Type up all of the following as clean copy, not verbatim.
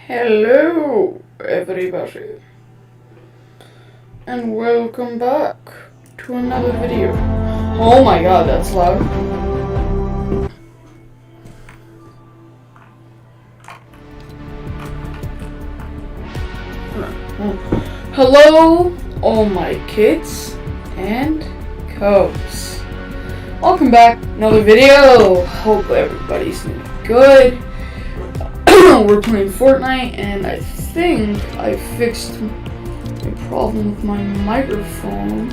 Hello, everybody, and welcome back to another video. Oh my god, that's loud. Hello, all my kids and cubs. Welcome back, another video. Hope everybody's doing good. We're playing Fortnite, and I think I fixed a problem with my microphone.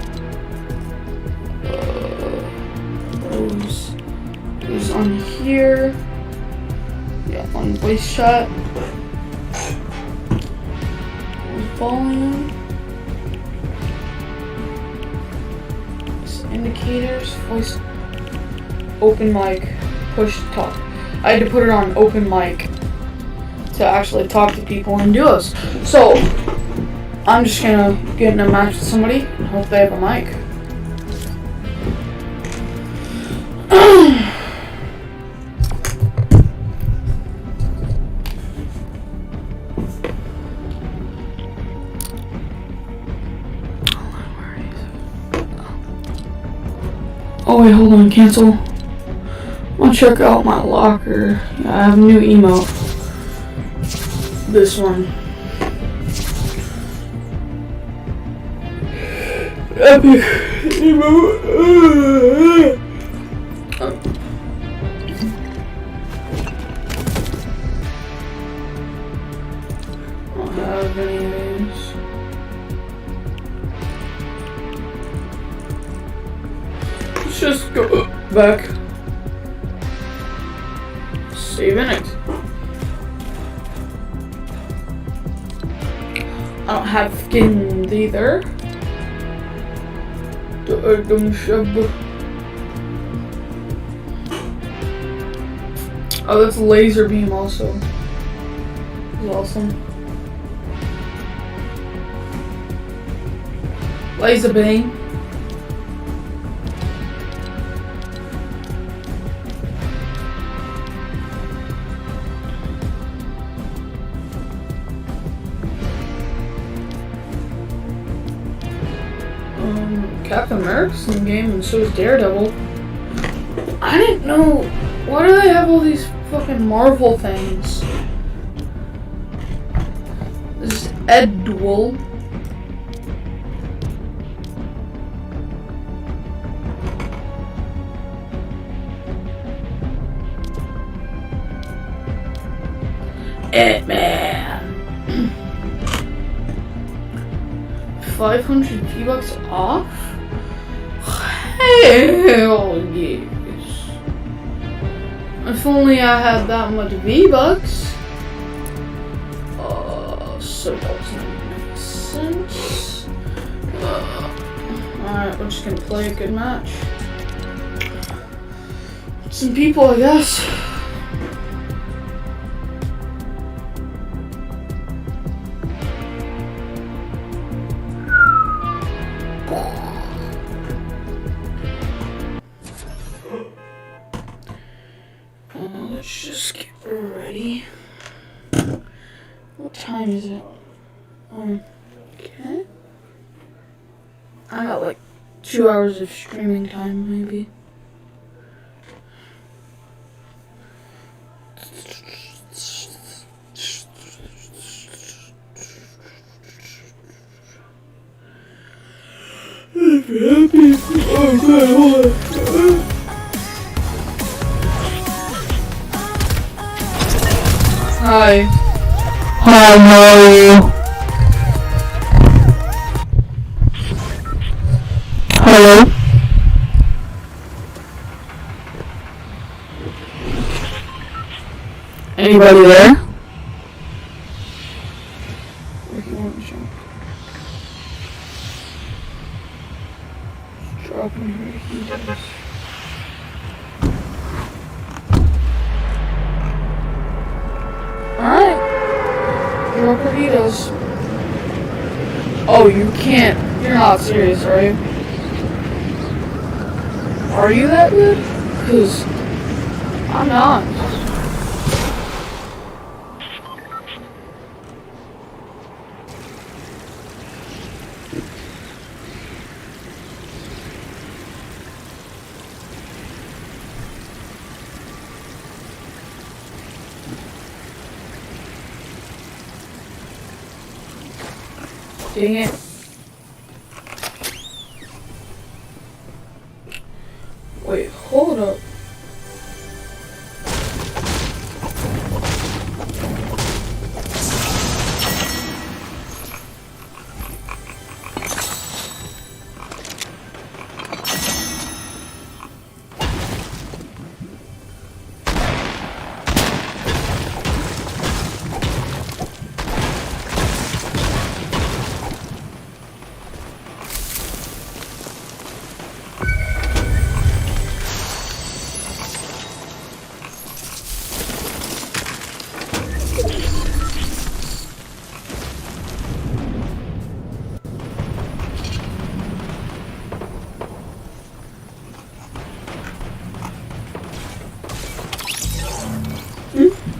It was on here. Yeah, on voice chat. Volume. Indicators, voice, open mic, push talk. I had to put it on open mic to actually talk to people in duos. So I'm just gonna get in a match with somebody and hope they have a mic. Oh wait, hold on, cancel. I'll check out my locker. Yeah, I have a new emote. This one. Epic emote. I don't have any names. Let's just go back. Saving it. I don't have skins either. Oh, that's laser beam also. That's awesome. Laser beam. Captain America's in the game, and so is Daredevil. I didn't know. Why do they have all these fucking Marvel things? This is Edwell. Ant-Man. 500 V-Bucks off? Hell yes. If only I had that much V-Bucks. So that doesn't make sense. Alright, we're just gonna play a good match. Some people, I guess. Let's just get ready. What time is it? Okay. I got like 2 hours of streaming time, maybe. Hi. Hi, how are you? Hello? Anybody there? Drop him here. He does. Alright. More burritos. Oh, you can't. You're not serious, are you? Are you that good? Cause I'm not. Dang it. Wait, hold up.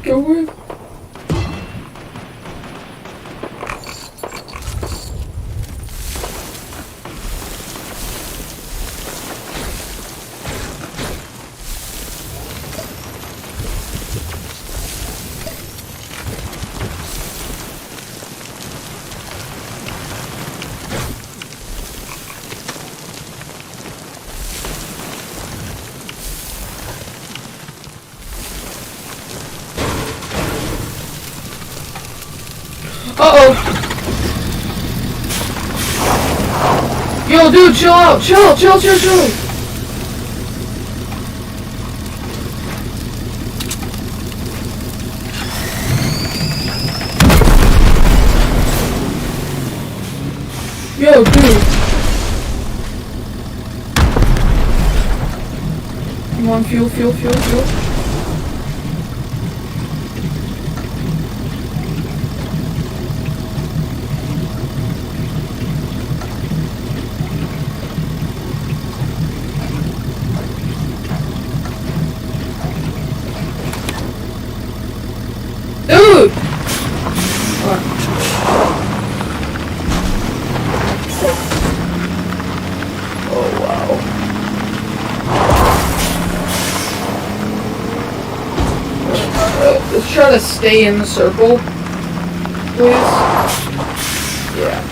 Go away. Uh-oh. Yo, dude, chill out. Chill. Yo, dude. Come on, fuel. Dude! Oh, wow. Let's try to stay in the circle, please. Yeah.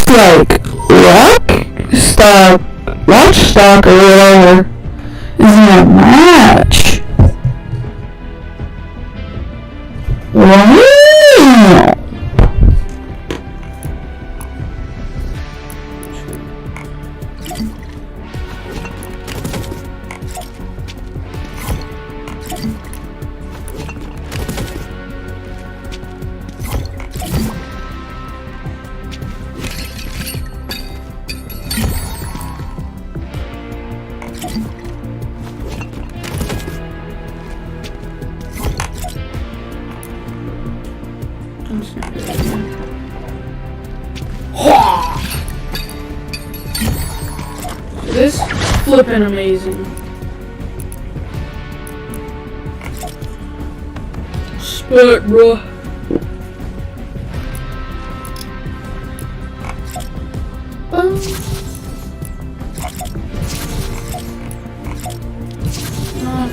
like watch stock or whatever isn't a match. Wow. I'm just gonna do it again. This flippin' amazing. Spit, bruh.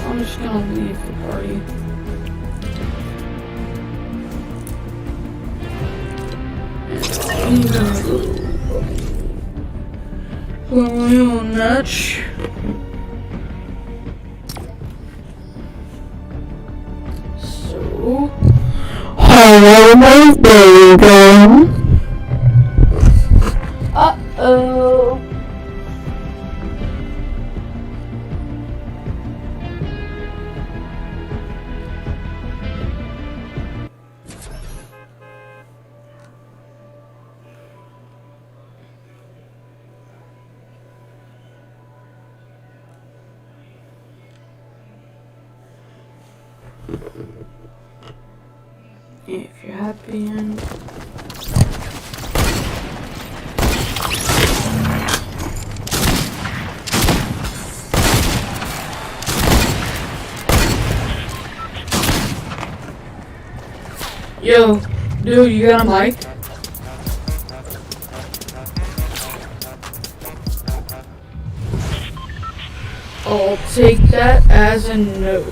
I'm just gonna leave the party. I'm gonna go for my own match. So, Hello, my baby. uh-oh. If you're happy and yo, dude, you got a mic? I'll take that as a no.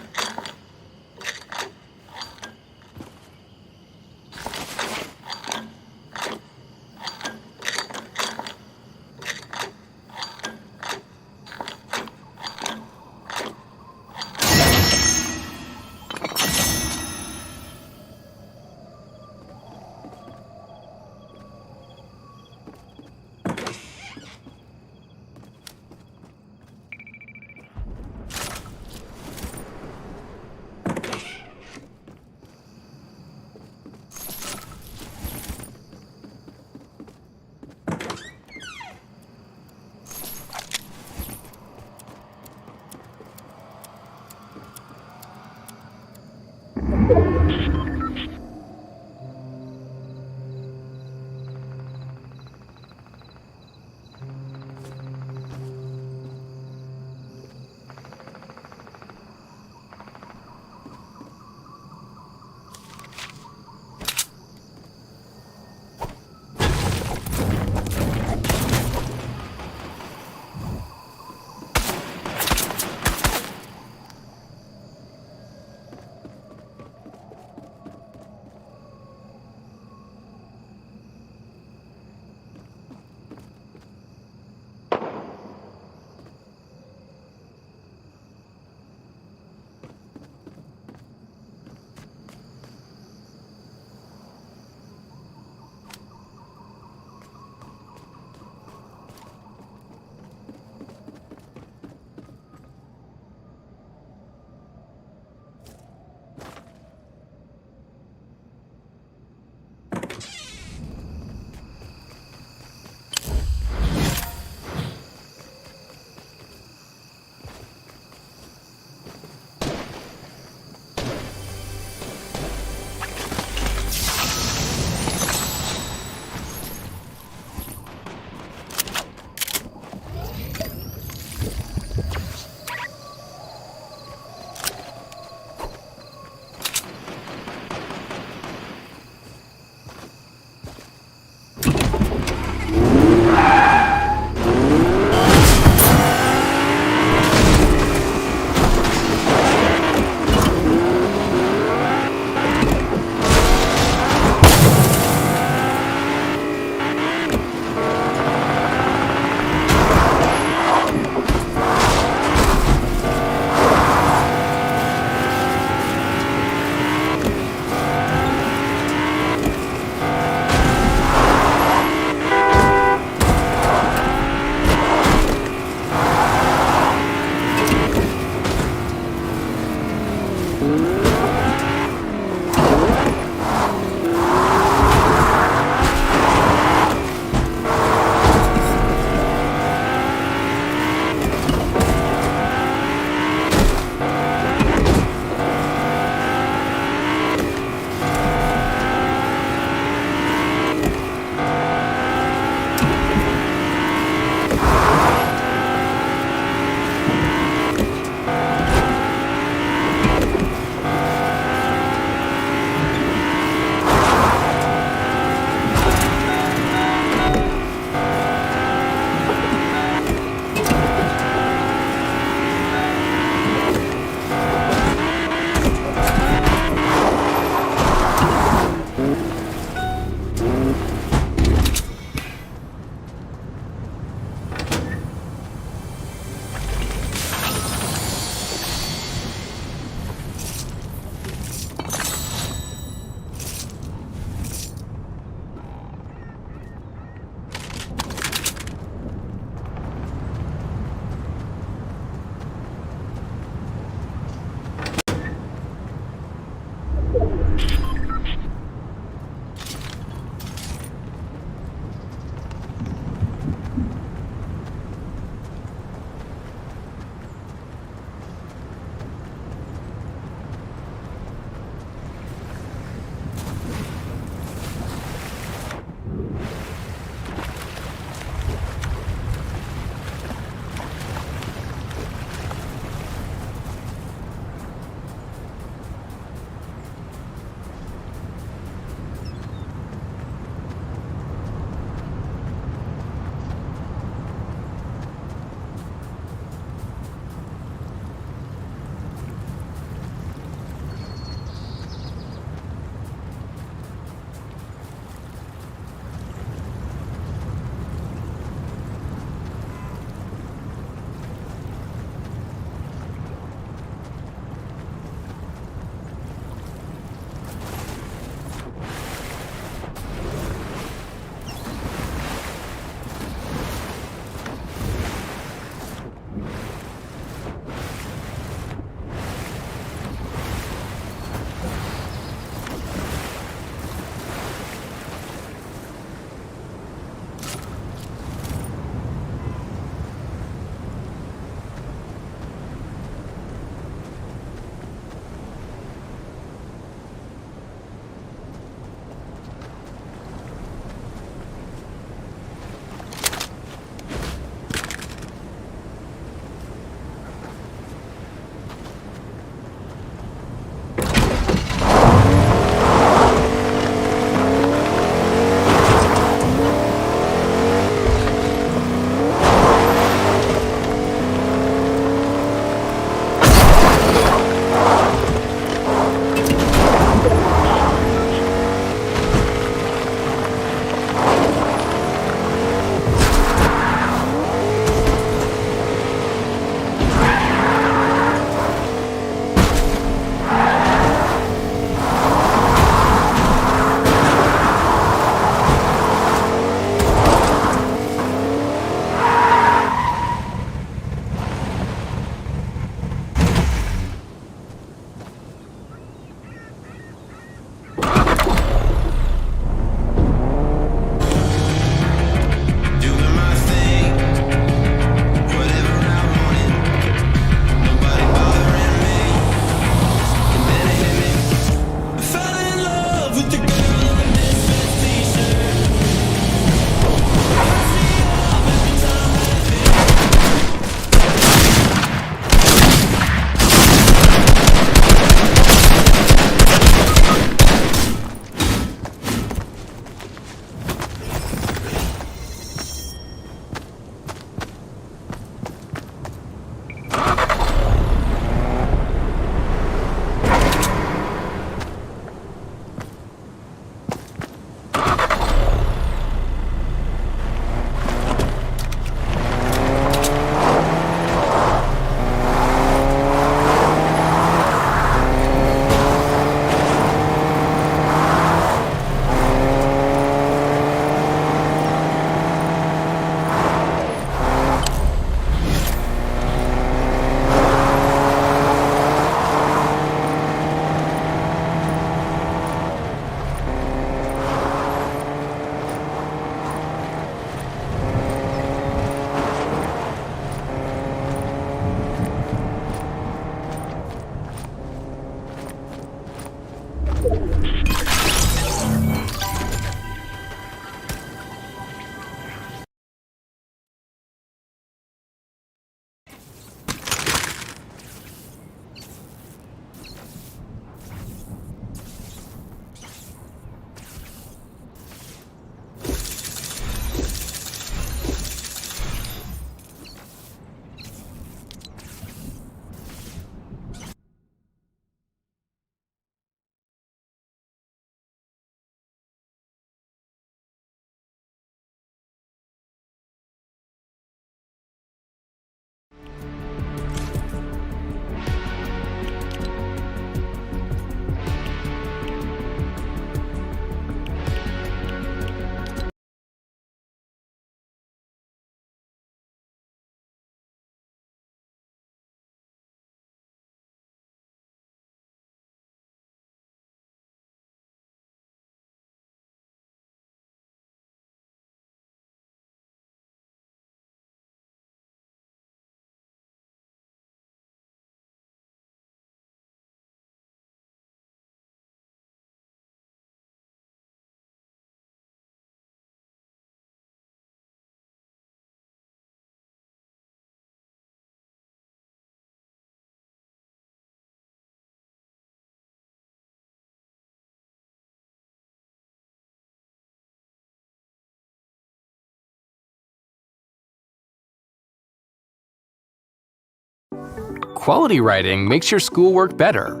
Quality writing makes your schoolwork better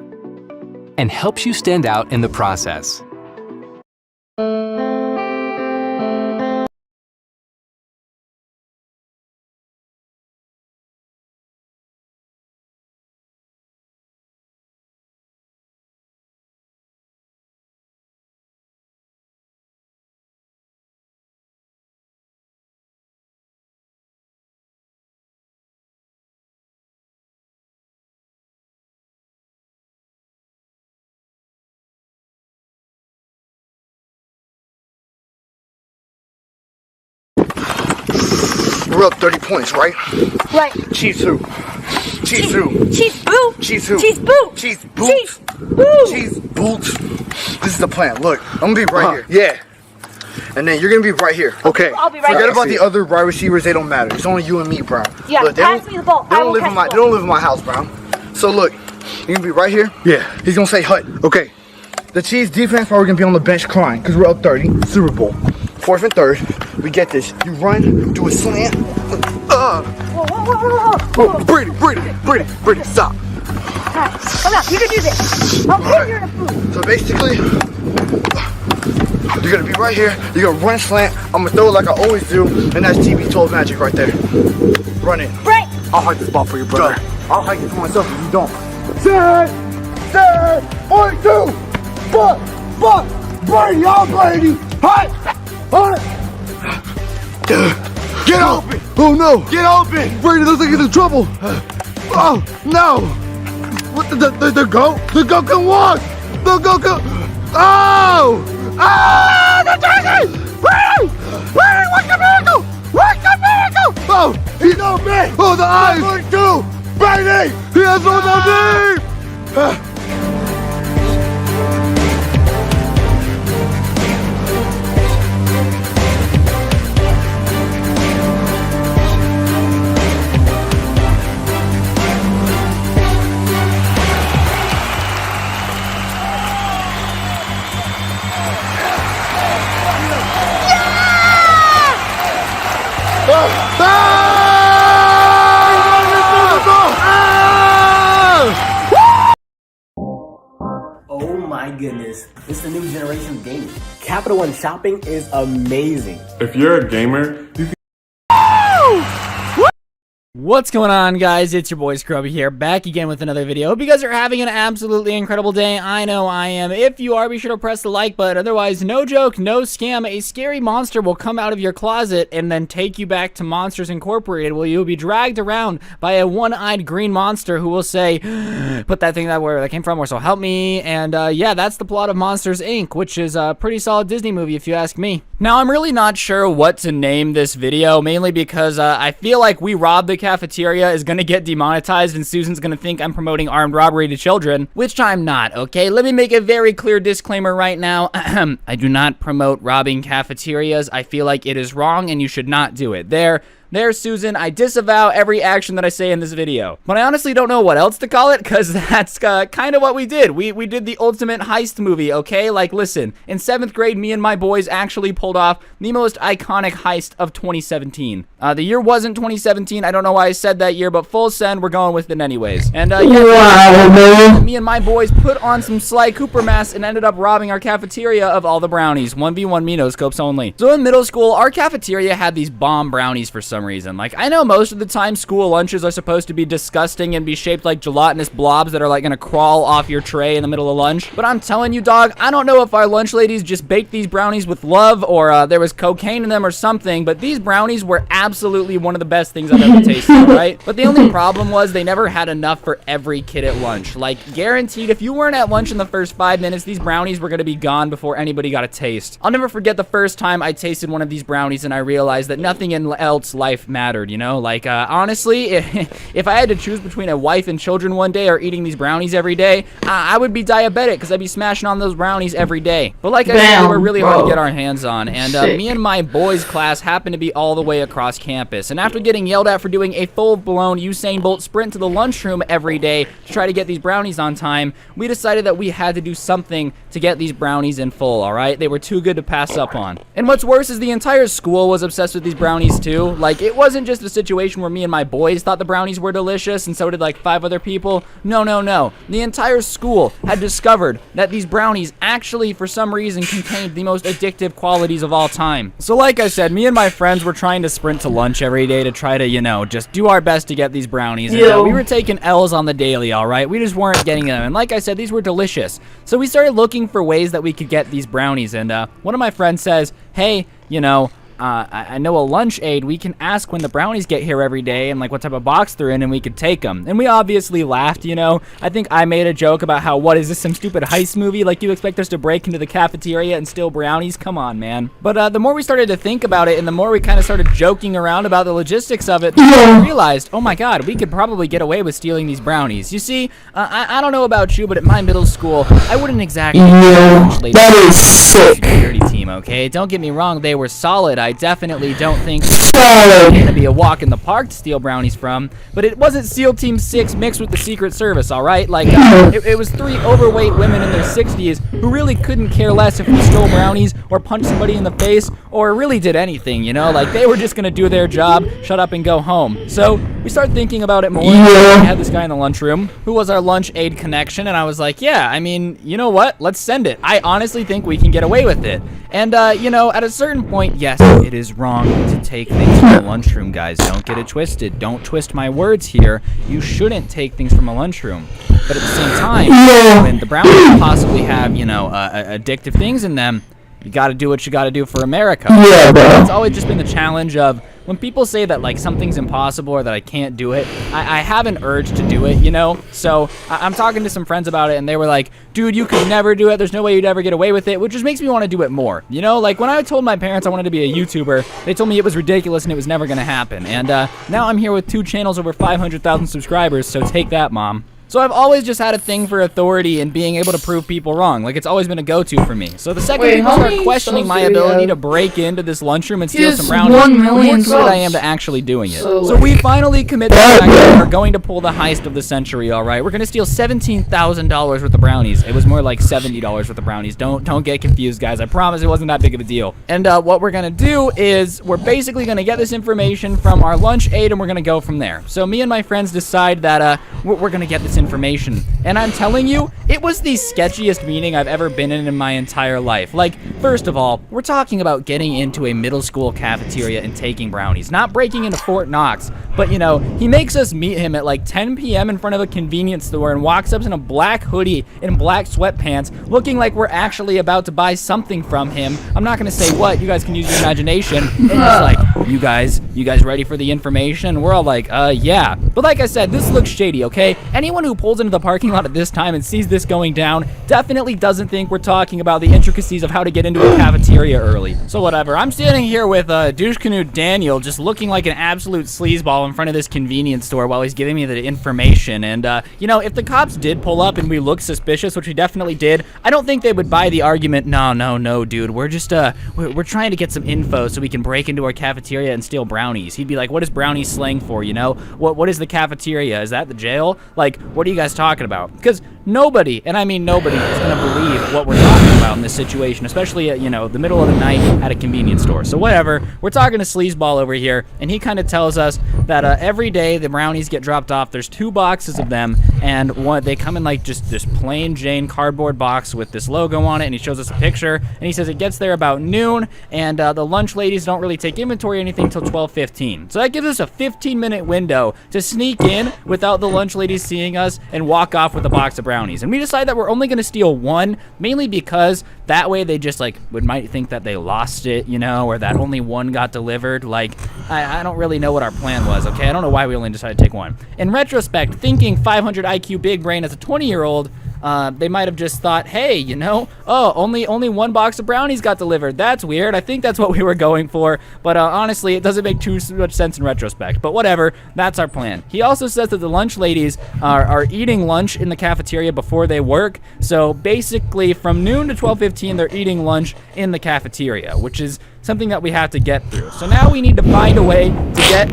and helps you stand out in the process. We're up 30 points, right? Right. Cheese who? Cheese who? Cheese boo. Cheese who? Cheese boo. Cheese boots. Cheese boo. Cheese boots. This is the plan. Look, I'm gonna be right here. Yeah. And then you're gonna be right here. Okay. I'll be right Forget here. about the other wide receivers. They don't matter. It's only you and me, Brown. Yeah. Look, Pass me the ball. They don't live in my. They don't live in my house, Brown. So look, you're gonna be right here. Yeah. He's gonna say hut. Okay. The Chiefs defense probably gonna be on the bench crying because we're up 30. Super Bowl. 4th and 3rd. We get this. You run, do a slant. Whoa. Brady, stop. Come on, you can do this. I'll give you a food. So basically, you're gonna be right here. You're gonna run slant. I'm gonna throw it like I always do, and that's TB12 magic right there. Run it. Break. I'll hike this ball for you, brother. I'll hike it for myself if you don't. Set, 1, 2, but, Brady, y'all Brady. Hut. Get open! Oh no! Get open! Brady looks like he's in trouble! Oh no! What the goat? The goat can walk! The goat can... Oh! Ah! The turkey! Brady! Brady, what's the miracle? What's the miracle? Oh! He's open! Oh, the eyes! 1, 2! Brady! He has no name! Oh my goodness, it's the new generation of gaming. Capital One shopping is amazing. If you're a gamer, you can What's going on, guys? It's your boy Scrubby here, back again with another video. Hope you guys are having an absolutely incredible day. I know I am. If you are, be sure to press the like button. Otherwise, no joke, no scam, a scary monster will come out of your closet and then take you back to Monsters Incorporated, where you'll be dragged around by a one-eyed green monster who will say, put that thing where that came from, or so help me. And yeah, that's the plot of Monsters, Inc., which is a pretty solid Disney movie if you ask me. Now, I'm really not sure what to name this video, mainly because I feel like We Robbed the Cafeteria is gonna get demonetized and Susan's gonna think I'm promoting armed robbery to children, which I'm not, okay? Let me make a very clear disclaimer right now. I do not promote robbing cafeterias. I feel like it is wrong and you should not do it. There, Susan, I disavow every action that I say in this video. But I honestly don't know what else to call it, because that's kind of what we did. We did the ultimate heist movie, okay? Like, listen, in 7th grade, me and my boys actually pulled off the most iconic heist of 2017. The year wasn't 2017. I don't know why I said that year, but full send, we're going with it anyways. And, yeah, me and my boys put on some Sly Cooper masks and ended up robbing our cafeteria of all the brownies. 1v1 me, no scopes only. So in middle school, our cafeteria had these bomb brownies for some reason. Like, I know most of the time school lunches are supposed to be disgusting and be shaped like gelatinous blobs that are like gonna crawl off your tray in the middle of lunch, but I'm telling you, dog, I don't know if our lunch ladies just baked these brownies with love or there was cocaine in them or something, but these brownies were absolutely one of the best things I've ever tasted, right? But the only problem was they never had enough for every kid at lunch. Like, guaranteed, if you weren't at lunch in the first 5 minutes, these brownies were gonna be gone before anybody got a taste. I'll never forget the first time I tasted one of these brownies and I realized that nothing else life mattered, you know? Like, honestly, if I had to choose between a wife and children one day or eating these brownies every day, I would be diabetic because I'd be smashing on those brownies every day. But like I said, they were really hard to get our hands on, and me and my boys' class happened to be all the way across campus, and after getting yelled at for doing a full-blown Usain Bolt sprint to the lunchroom every day to try to get these brownies on time, we decided that we had to do something to get these brownies in full, alright? They were too good to pass up on. And what's worse is the entire school was obsessed with these brownies too. Like, Like, it wasn't just a situation where me and my boys thought the brownies were delicious, and so did like 5 other people. No, no, no. The entire school had discovered that these brownies actually, for some reason, contained the most addictive qualities of all time. So like I said, me and my friends were trying to sprint to lunch every day to try to, you know, just do our best to get these brownies. And, we were taking L's on the daily, all right? We just weren't getting them. And like I said, these were delicious. So we started looking for ways that we could get these brownies. And one of my friends says, hey, you know, I know a lunch aid. We can ask when the brownies get here every day and like what type of box they're in, and we could take them. And we obviously laughed, you know. I think I made a joke about how, what is this, some stupid heist movie? Like, you expect us to break into the cafeteria and steal brownies? Come on, man. But the more we started to think about it, and the more we kind of started joking around about the logistics of it, we realized, oh my god, we could probably get away with stealing these brownies. You see, I don't know about you, but at my middle school, I wouldn't exactly that is sick. security team, okay? Don't get me wrong, they were solid. I definitely don't think it's going to be a walk in the park to steal brownies from, but it wasn't SEAL Team 6 mixed with the Secret Service, all right? Like, it was 3 overweight women in their 60s who really couldn't care less if we stole brownies or punched somebody in the face or really did anything, you know? Like, they were just going to do their job, shut up and go home. So we started thinking about it more. We had this guy in the lunchroom who was our lunch aid connection, and I was like, yeah, I mean, you know what? Let's send it. I honestly think we can get away with it. And, you know, at a certain point, yes, it is wrong to take things from the lunchroom, guys. Don't get it twisted. Don't twist my words here. You shouldn't take things from a lunchroom. But at the same time, when the brownies possibly have, you know, addictive things in them, you got to do what you got to do for America. Yeah, bro. It's always just been the challenge of when people say that, like, something's impossible or that I can't do it, I have an urge to do it, you know? So I'm talking to some friends about it, and they were like, dude, you could never do it. There's no way you'd ever get away with it, which just makes me want to do it more. You know, like, when I told my parents I wanted to be a YouTuber, they told me it was ridiculous and it was never going to happen. And now I'm here with 2 channels over 500,000 subscribers, so take that, Mom. So I've always just had a thing for authority and being able to prove people wrong. Like, it's always been a go-to for me. So the second people start questioning my ability to break into this lunchroom and steal some brownies, the more committed I am to actually doing it. So we finally commit to the fact that we're going to pull the heist of the century, all right? We're going to steal $17,000 worth of brownies. It was more like $70 worth of brownies. Don't get confused, guys. I promise it wasn't that big of a deal. And what we're going to do is we're basically going to get this information from our lunch aid, and we're going to go from there. So me and my friends decide that we're going to get this information. And I'm telling you, it was the sketchiest meeting I've ever been in my entire life. Like, first of all, we're talking about getting into a middle school cafeteria and taking brownies, not breaking into Fort Knox. But, you know, he makes us meet him at like 10 p.m. in front of a convenience store and walks up in a black hoodie and black sweatpants, looking like we're actually about to buy something from him. I'm not going to say what. You guys can use your imagination. And he's like, you guys ready for the information? We're all like, yeah. But like I said, this looks shady, okay? Anyone who pulls into the parking lot at this time and sees this going down definitely doesn't think we're talking about the intricacies of how to get into a cafeteria early. So whatever. I'm standing here with Douche Canoe Daniel just looking like an absolute sleazeball in front of this convenience store while he's giving me the information. And, you know, if the cops did pull up and we looked suspicious, which we definitely did, I don't think they would buy the argument, no, dude, we're just, we're trying to get some info so we can break into our cafeteria and steal brownies. He'd be like, what is brownies slang for, you know? What is the cafeteria? Is that the jail? Like, what are you guys talking about? Because nobody, and I mean nobody, is going to believe what we're talking about in this situation, especially at, you know, the middle of the night at a convenience store. So whatever, we're talking to Sleazeball over here, and he kind of tells us that every day the brownies get dropped off. There's 2 boxes of them, and they come in like just this plain Jane cardboard box with this logo on it, and he shows us a picture, and he says it gets there about noon, and the lunch ladies don't really take inventory or anything until 12:15. So that gives us a 15-minute window to sneak in without the lunch ladies seeing us and walk off with a box of brownies. And we decide that we're only going to steal 1, mainly because that way they just like might think that they lost it, you know, or that only 1 got delivered. Like, I don't really know what our plan was, okay? I don't know why we only decided to take 1. In retrospect, thinking 500 IQ big brain as a 20-year-old, they might have just thought, hey, you know, oh, only 1 box of brownies got delivered. That's weird. I think that's what we were going for. But honestly, it doesn't make too much sense in retrospect. But whatever, that's our plan. He also says that the lunch ladies are eating lunch in the cafeteria before they work. So basically, from noon to 12:15, they're eating lunch in the cafeteria, which is something that we have to get through. So now we need to find a way to get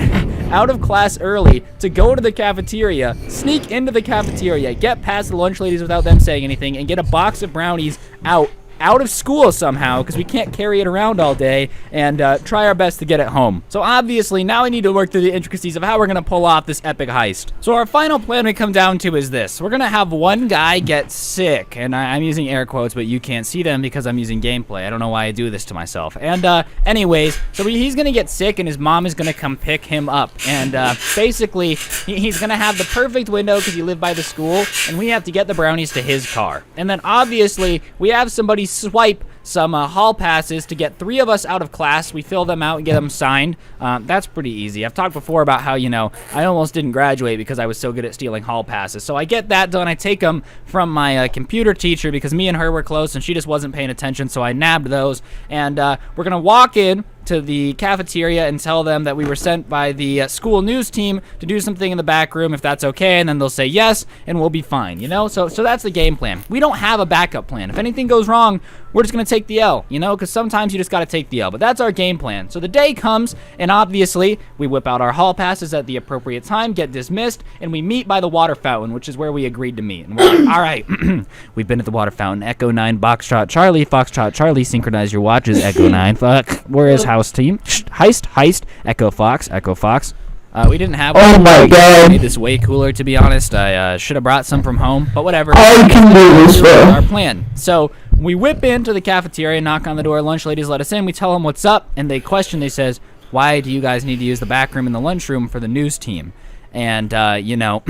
out of class early, to go to the cafeteria, sneak into the cafeteria, get past the lunch ladies without them saying anything, and get a box of brownies out out of school somehow because we can't carry it around all day, and try our best to get it home. So obviously now we need to work through the intricacies of how we're going to pull off this epic heist. So our final plan we come down to is this. We're going to have one guy get sick, and I'm using air quotes, but you can't see them because I'm using gameplay. I don't know why I do this to myself. And anyways, so he's going to get sick, and his mom is going to come pick him up. And basically, he's going to have the perfect window because you live by the school, and we have to get the brownies to his car. And then obviously, we have somebody swipe some hall passes to get 3 of us out of class. We fill them out and get them signed. That's pretty easy. I've talked before about how, you know, I almost didn't graduate because I was so good at stealing hall passes. So I get that done. I take them from my computer teacher because me and her were close and she just wasn't paying attention, so I nabbed those. And we're going to walk in to the cafeteria and tell them that we were sent by the school news team to do something in the back room, if that's okay, and then they'll say yes, and we'll be fine, you know? So that's the game plan. We don't have a backup plan. If anything goes wrong, we're just going to take the L, you know? Because sometimes you just got to take the L, but that's our game plan. So the day comes, and obviously, we whip out our hall passes at the appropriate time, get dismissed, and we meet by the water fountain, which is where we agreed to meet. And we're like, all right, we've been at the water fountain. Echo 9, Foxtrot Charlie, synchronize your watches, Echo 9. Fuck, where is house team? Heist, Echo Fox. We didn't have one. Oh my god. Made this way cooler, to be honest. I should have brought some from home, but whatever. I can do this, bro. Our plan. So we whip into the cafeteria, knock on the door. Lunch ladies let us in. We tell them what's up, and they question. They says, "Why do you guys need to use the back room and the lunchroom for the news team?" And, you know,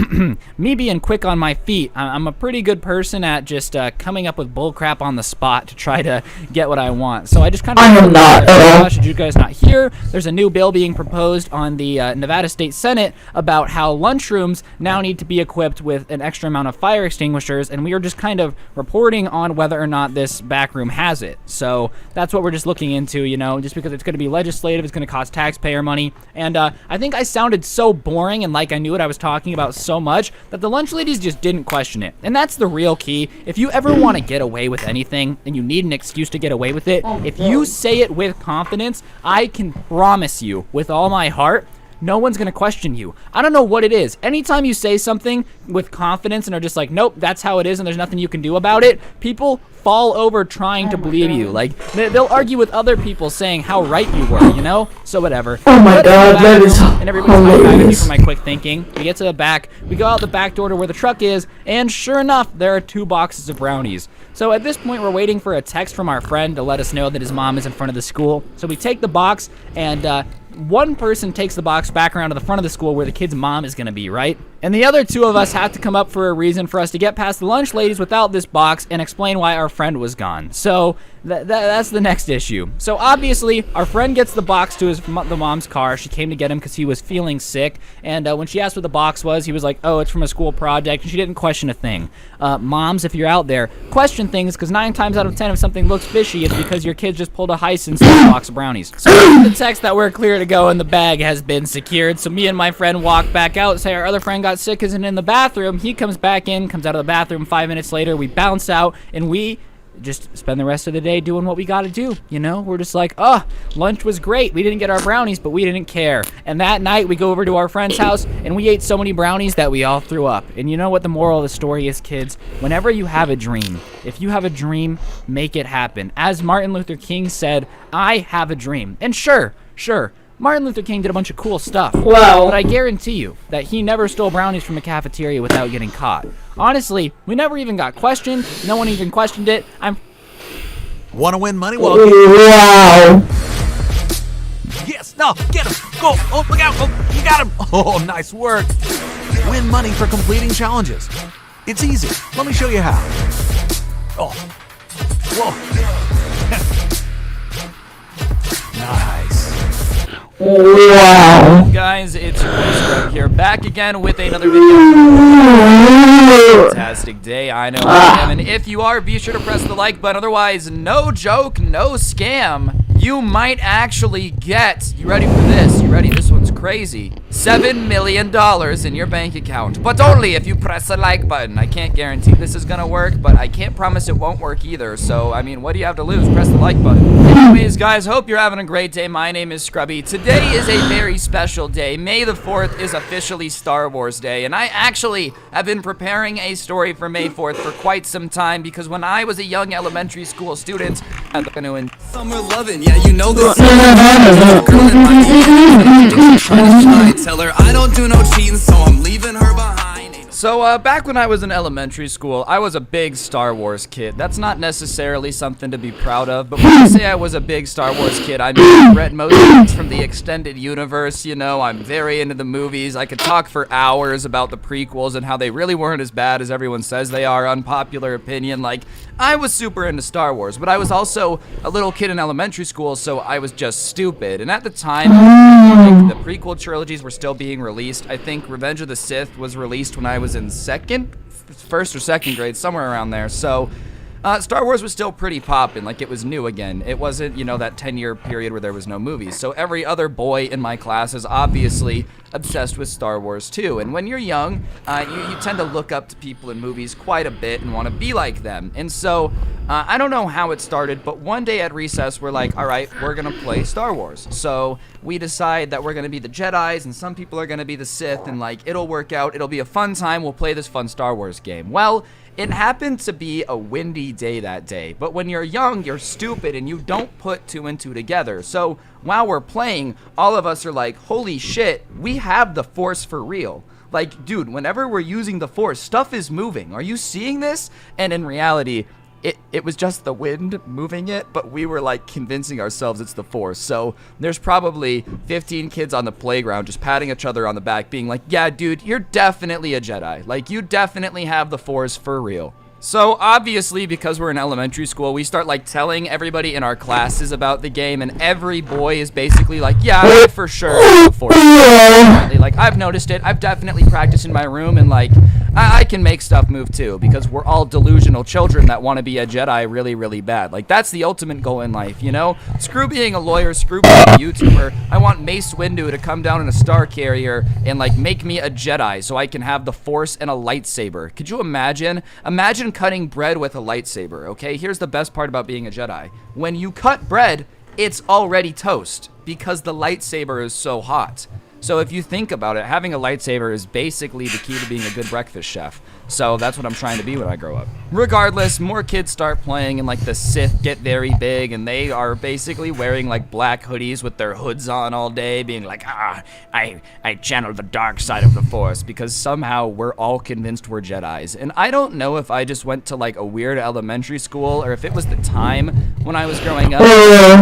me being quick on my feet, I'm a pretty good person at just coming up with bullcrap on the spot to try to get what I want. So I just kind of... I am not at all. Should you guys not hear? There's a new bill being proposed on the Nevada State Senate about how lunchrooms now need to be equipped with an extra amount of fire extinguishers, and we are just kind of reporting on whether or not this back room has it. So that's what we're just looking into, you know, just because it's going to be legislative, it's going to cost taxpayer money. And I think I sounded so boring and like I knew what I was talking about so much that the lunch ladies just didn't question it. And that's the real key. If you ever want to get away with anything and you need an excuse to get away with it, if you say it with confidence, I can promise you with all my heart, no one's going to question you. I don't know what it is. Anytime you say something with confidence and are just like, nope, that's how it is and there's nothing you can do about it, people fall over trying to believe you. Like, they'll argue with other people saying how right you were, you know? So whatever. Oh my god, that is and everybody's mad at me for my quick thinking. We get to the back, we go out the back door to where the truck is, and sure enough, there are 2 boxes of brownies. So at this point, we're waiting for a text from our friend to let us know that his mom is in front of the school. So we take the box, and one person takes the box back around to the front of the school where the kid's mom is going to be, right? And the other 2 of us have to come up for a reason for us to get past the lunch ladies without this box and explain why our friend was gone. So that's the next issue. So obviously, our friend gets the box to the mom's car. She came to get him because he was feeling sick. And when she asked what the box was, he was like, oh, it's from a school project. And she didn't question a thing. Moms, if you're out there, question things because 9 times out of 10, if something looks fishy, it's because your kids just pulled a heist and stole a box of brownies. So the text that we're clear to go and the bag has been secured. So me and my friend walk back out, say our other friend got sick, isn't in the bathroom. He comes back in, comes out of the bathroom 5 minutes later. We bounce out and we just spend the rest of the day doing what we got to do, you know? We're just like, oh, lunch was great. We didn't get our brownies, but we didn't care. And that night, we go over to our friend's house, and we ate so many brownies that we all threw up. And you know what the moral of the story is, kids? Whenever you have a dream, if you have a dream, make it happen. As Martin Luther King said, I have a dream. And sure, Martin Luther King did a bunch of cool stuff. Wow. But I guarantee you that he never stole brownies from a cafeteria without getting caught. Honestly, we never even got questioned. No one even questioned it. Want to win money? Well, wow. yes, no, get him. Go. Oh, look out. Oh, you got him. Oh, nice work. Win money for completing challenges. It's easy. Let me show you how. Oh. Whoa. Nice. Wow. Guys, it's your boy Scrub here, back again with another video. Fantastic day, I know I am. And if you are, be sure to press the like button. Otherwise, no joke, no scam. You might actually get, you ready for this? You ready? This one's crazy. $7 million in your bank account, but only if you press the like button. I can't guarantee this is gonna work, but I can't promise it won't work either. So, I mean, what do you have to lose? Press the like button. Anyways, guys, hope you're having a great day. My name is Scrubby. Today is a very special day. May the 4th is officially Star Wars Day, and I actually have been preparing a story for May 4th for quite some time because when I was a young elementary school student, I'm gonna Summer loving, yeah, you know this. Girl in my trying to tell her I don't do no cheating, so I'm leaving her behind. So, back when I was in elementary school, I was a big Star Wars kid. That's not necessarily something to be proud of, but when I say I was a big Star Wars kid, I mean I read most things from the extended universe, you know, I'm very into the movies. I could talk for hours about the prequels and how they really weren't as bad as everyone says they are, unpopular opinion. Like, I was super into Star Wars, but I was also a little kid in elementary school, so I was just stupid. And at the time, like, the prequel trilogies were still being released. I think Revenge of the Sith was released when I was in first or second grade, somewhere around there. So Star Wars was still pretty poppin', like it was new again. It wasn't, you know, that 10-year period where there was no movies. So every other boy in my class is obviously obsessed with Star Wars too. And when you're young, you tend to look up to people in movies quite a bit and want to be like them. And so I don't know how it started, but one day at recess, we're like, all right, we're going to play Star Wars. So we decide that we're going to be the Jedis and some people are going to be the Sith, and like, it'll work out. It'll be a fun time. We'll play this fun Star Wars game. Well, it happened to be a windy day that day, but when you're young, you're stupid and you don't put two and two together. So while we're playing, all of us are like, holy shit, we have the Force for real. Like, dude, whenever we're using the Force, stuff is moving. Are you seeing this? And in reality, it was just the wind moving it, but we were like convincing ourselves it's the Force. So there's probably 15 kids on the playground just patting each other on the back being like, yeah, dude, you're definitely a Jedi. Like, you definitely have the Force for real. So obviously, because we're in elementary school, we start like telling everybody in our classes about the game, and every boy is basically like, yeah, I for sure have the Force. Like, I've noticed it. I've definitely practiced in my room, and like, I can make stuff move too, because we're all delusional children that want to be a Jedi really, really bad. Like, that's the ultimate goal in life, you know? Screw being a lawyer, screw being a YouTuber. I want Mace Windu to come down in a star carrier and like make me a Jedi so I can have the Force and a lightsaber. Could you imagine? Imagine cutting bread with a lightsaber, okay? Here's the best part about being a Jedi. When you cut bread, it's already toast because the lightsaber is so hot. So if you think about it, having a lightsaber is basically the key to being a good breakfast chef. So that's what I'm trying to be when I grow up. Regardless, more kids start playing and like the Sith get very big and they are basically wearing like black hoodies with their hoods on all day, being like, I channeled the dark side of the Force, because somehow we're all convinced we're Jedis. And I don't know if I just went to like a weird elementary school or if it was the time when I was growing up.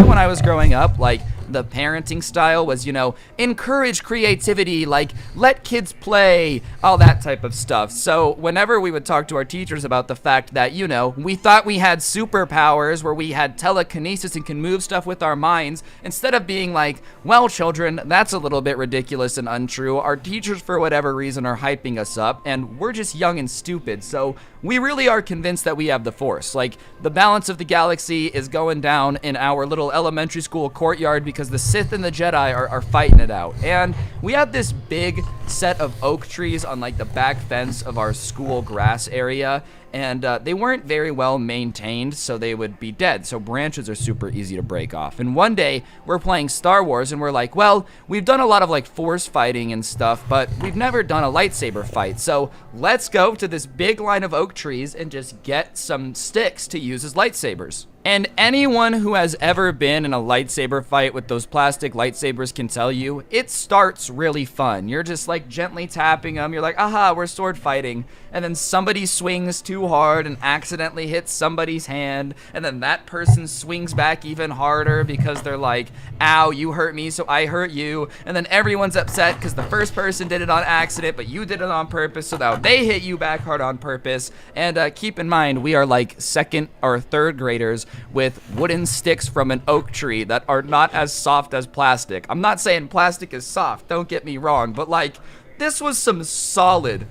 When I was growing up, like, the parenting style was, you know, encourage creativity, like, let kids play, all that type of stuff. So whenever we would talk to our teachers about the fact that, you know, we thought we had superpowers where we had telekinesis and can move stuff with our minds, instead of being like, well, children, that's a little bit ridiculous and untrue, our teachers, for whatever reason, are hyping us up, and we're just young and stupid, so we really are convinced that we have the Force. Like, the balance of the galaxy is going down in our little elementary school courtyard because the Sith and the Jedi are fighting it out. And we had this big set of oak trees on like the back fence of our school grass area, and they weren't very well maintained, so they would be dead. So branches are super easy to break off. And one day we're playing Star Wars and we're like, well, we've done a lot of like Force fighting and stuff, but we've never done a lightsaber fight. So let's go to this big line of oak trees and just get some sticks to use as lightsabers. And anyone who has ever been in a lightsaber fight with those plastic lightsabers can tell you, it starts really fun. You're just like gently tapping them. You're like, aha, we're sword fighting. And then somebody swings too hard and accidentally hits somebody's hand. And then that person swings back even harder because they're like, ow, you hurt me, so I hurt you. And then everyone's upset because the first person did it on accident, but you did it on purpose, so now they hit you back hard on purpose. And keep in mind, we are like second or third graders with wooden sticks from an oak tree that are not as soft as plastic. I'm not saying plastic is soft, don't get me wrong, but like, this was some solid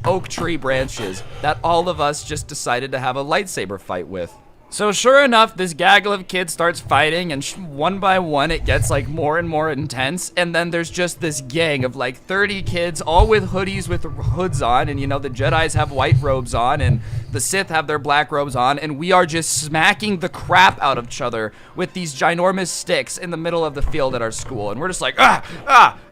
oak tree branches that all of us just decided to have a lightsaber fight with. So sure enough, this gaggle of kids starts fighting, and one by one it gets like more and more intense, and then there's just this gang of like 30 kids, all with hoodies with hoods on, and you know, the Jedis have white robes on, and the Sith have their black robes on, and we are just smacking the crap out of each other with these ginormous sticks in the middle of the field at our school, and we're just like,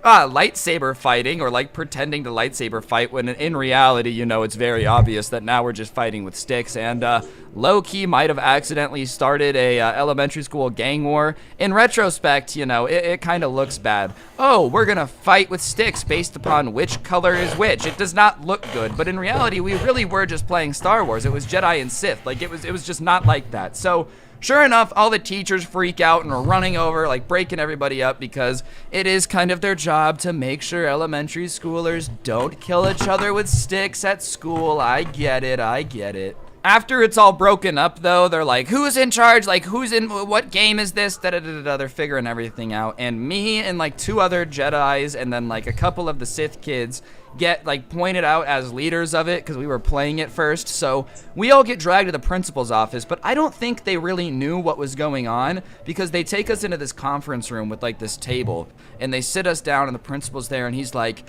lightsaber fighting, or like pretending to lightsaber fight, when in reality, you know, it's very obvious that now we're just fighting with sticks, and low-key might have accidentally started a elementary school gang war. In retrospect, you know, it kind of looks bad. Oh, we're gonna fight with sticks based upon which color is which. It does not look good, but in reality, we really were just playing Star Wars. It was Jedi and Sith. Like, it was just not like that. So, sure enough, all the teachers freak out and are running over, like breaking everybody up, because it is kind of their job to make sure elementary schoolers don't kill each other with sticks at school. I get it, I get it. After it's all broken up, though, they're like, who's in charge? Like, who's in, what game is this? Da-da-da-da-da. They're figuring everything out. And me and, like, 2 other Jedis and then, like, a couple of the Sith kids get, like, pointed out as leaders of it because we were playing it first. So we all get dragged to the principal's office, but I don't think they really knew what was going on because they take us into this conference room with, like, this table. And they sit us down, and the principal's there, and he's like,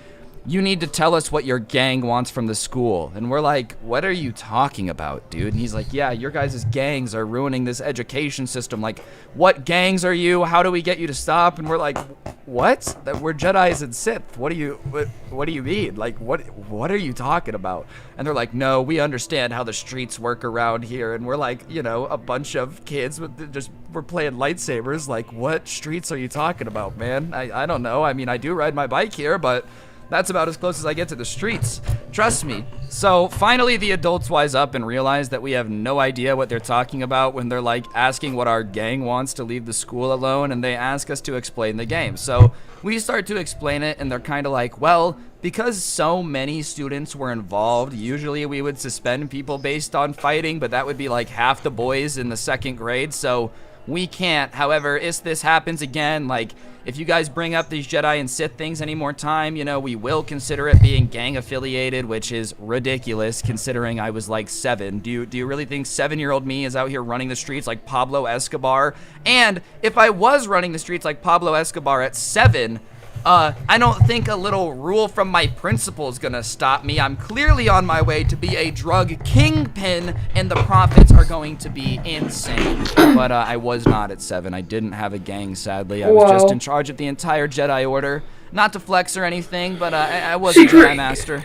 you need to tell us what your gang wants from the school. And we're like, what are you talking about, dude? And he's like, yeah, your guys' gangs are ruining this education system. Like, what gangs are you? How do we get you to stop? And we're like, what? We're Jedis and Sith. What do you mean? Like, what are you talking about? And they're like, no, we understand how the streets work around here. And we're like, you know, a bunch of kids with just, we're playing lightsabers. Like, what streets are you talking about, man? I don't know. I mean, I do ride my bike here, but that's about as close as I get to the streets. Trust me. So finally the adults wise up and realize that we have no idea what they're talking about when they're like asking what our gang wants to leave the school alone, and they ask us to explain the game. So we start to explain it, and they're kind of like, well, because so many students were involved, usually we would suspend people based on fighting, but that would be like half the boys in the 2nd grade, so we can't. However, if this happens again, like, if you guys bring up these Jedi and Sith things any more time, you know, we will consider it being gang affiliated, which is ridiculous considering I was like 7. Do you really think 7-year-old me is out here running the streets like Pablo Escobar? And if I was running the streets like Pablo Escobar at 7, I don't think a little rule from my principal is gonna stop me. I'm clearly on my way to be a drug kingpin, and the profits are going to be insane. But I was not at 7. I didn't have a gang, sadly. I was just in charge of the entire Jedi Order. Not to flex or anything, but I was a Jedi Master.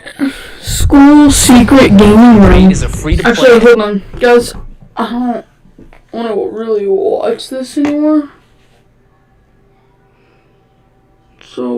School secret gaming ring is a free-to-play. Actually, hold on. Guys, I don't want to really watch this anymore. So